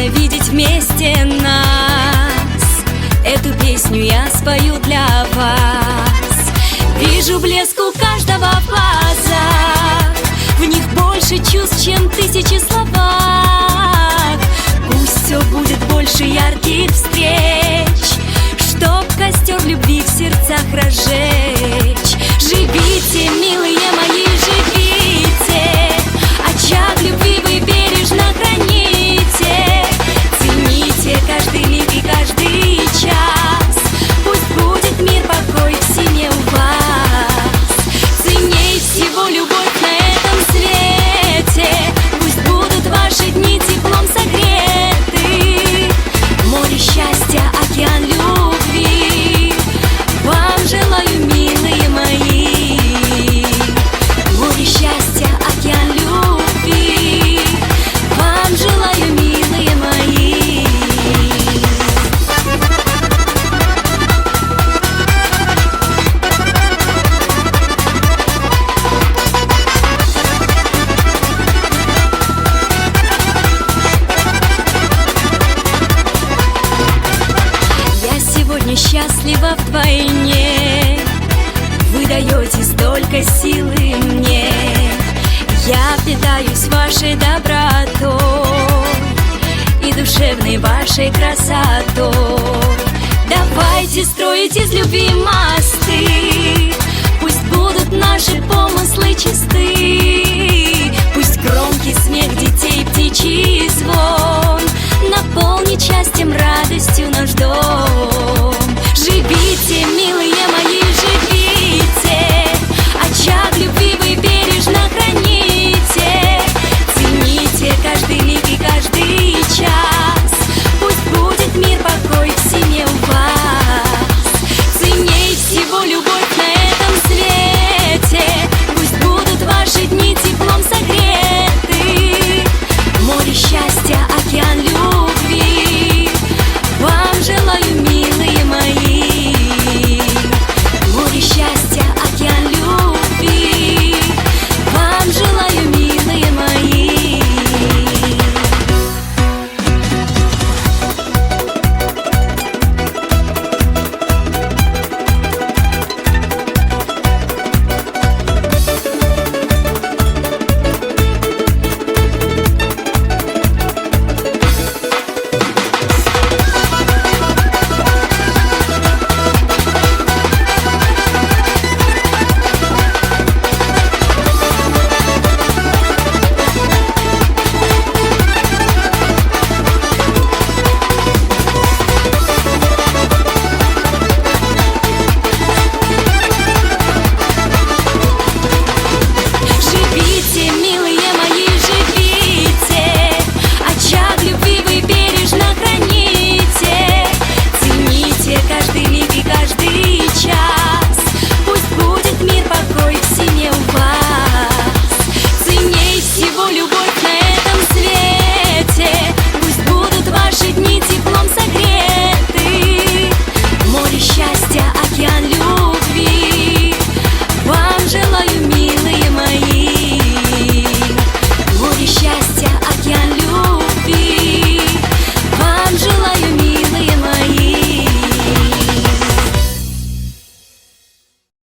видеть вместе нас. Эту песню я спою для вас. Вижу блеск у каждого в глазах, в них больше чувств, чем тысячи словах. Пусть все будет больше ярких встреч, чтоб костер любви в сердцах разжечь. Живите, милые мои, живите, очаг любви вы бережно храните. Цените каждый миг и каждый час, пусть будет мир, покой в семье у вас. Ценней всего любовь на этом свете, пусть будут ваши дни теплом согреты. Море счастья, океан любви вам желаю, милые мои. Море счастья, океан любви вам желаю, милые мои. Я сегодня счастлива вдвойне, вы даете столько силы мне. Я питаюсь вашей добротой и душевной вашей красотой. Давайте строить из любви мосты, пусть будут наши помыслы чисты. Пусть громкий смех детей, птичий звон